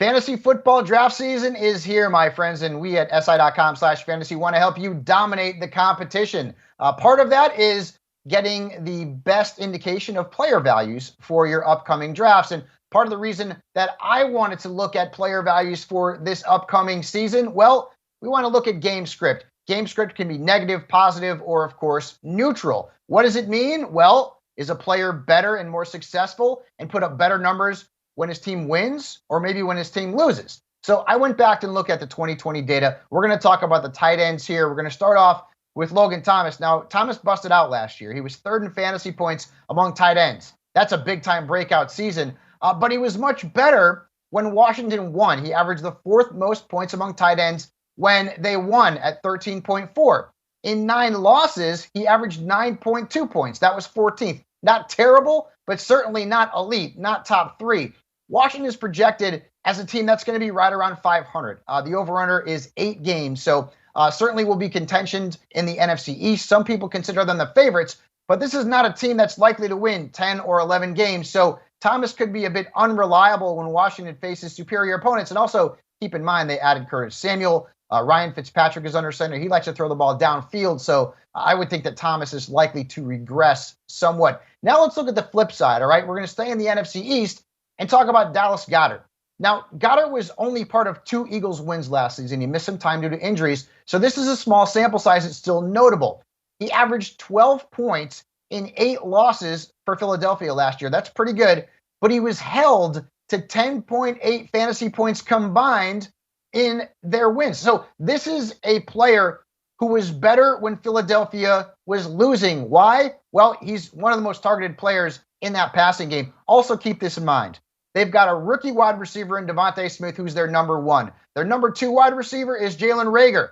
Fantasy football draft season is here, my friends, and we at si.com/fantasy want to help you dominate the competition. Part of that is getting the best indication of player values for your upcoming drafts. And part of the reason that I wanted to look at player values for this upcoming season, well, we want to look at game script. Game script can be negative, positive, or of course, neutral. What does it mean? Well, is a player better and more successful and put up better numbers when his team wins or maybe when his team loses? So I went back and looked at the 2020 data. We're going to talk about the tight ends here. We're going to start off with Logan Thomas. Now, Thomas busted out last year. He was third in fantasy points among tight ends. That's a big-time breakout season. But he was much better when Washington won. He averaged the fourth most points among tight ends when they won at 13.4. In 9 losses, he averaged 9.2 points. That was 14th. Not terrible, but certainly not elite, not top 3. Washington is projected as a team that's going to be right around 500. The over-under is 8 games, so certainly will be contentioned in the NFC East. Some people consider them the favorites, but this is not a team that's likely to win 10 or 11 games. So Thomas could be a bit unreliable when Washington faces superior opponents. And also keep in mind they added Curtis Samuel. Ryan Fitzpatrick is under center. He likes to throw the ball downfield, so I would think that Thomas is likely to regress somewhat. Now let's look at the flip side, all right? We're going to stay in the NFC East and talk about Dallas Goddard. Now, Goddard was only part of 2 Eagles wins last season. He missed some time due to injuries, so this is a small sample size. It's still notable. He averaged 12 points in 8 losses for Philadelphia last year. That's pretty good, but he was held to 10.8 fantasy points combined in their wins. So this is a player who was better when Philadelphia was losing. Why? Well, he's one of the most targeted players in that passing game. Also keep this in mind. They've got a rookie wide receiver in Devontae Smith, who's their number 1. Their number 2 wide receiver is Jalen Reagor.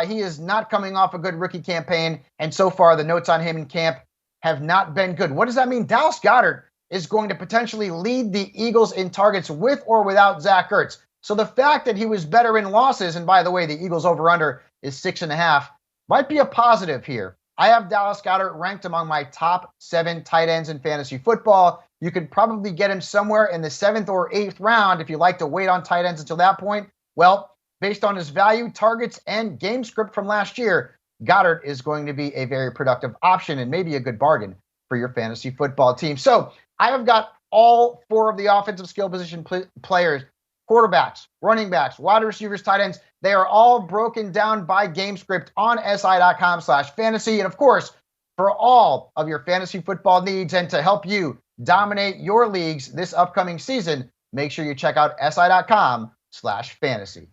He is not coming off a good rookie campaign, and so far the notes on him in camp have not been good. What does that mean? Dallas Goddard is going to potentially lead the Eagles in targets with or without Zach Ertz. So the fact that he was better in losses, and by the way, the Eagles over-under is 6.5, might be a positive here. I have Dallas Goddard ranked among my top 7 tight ends in fantasy football. You could probably get him somewhere in the 7th or 8th round if you like to wait on tight ends until that point. Well, based on his value, targets, and game script from last year, Goddard is going to be a very productive option and maybe a good bargain for your fantasy football team. So I have got all 4 of the offensive skill position players, quarterbacks, running backs, wide receivers, tight ends. They are all broken down by game script on si.com/fantasy. And of course, for all of your fantasy football needs and to help you dominate your leagues this upcoming season, make sure you check out si.com/fantasy.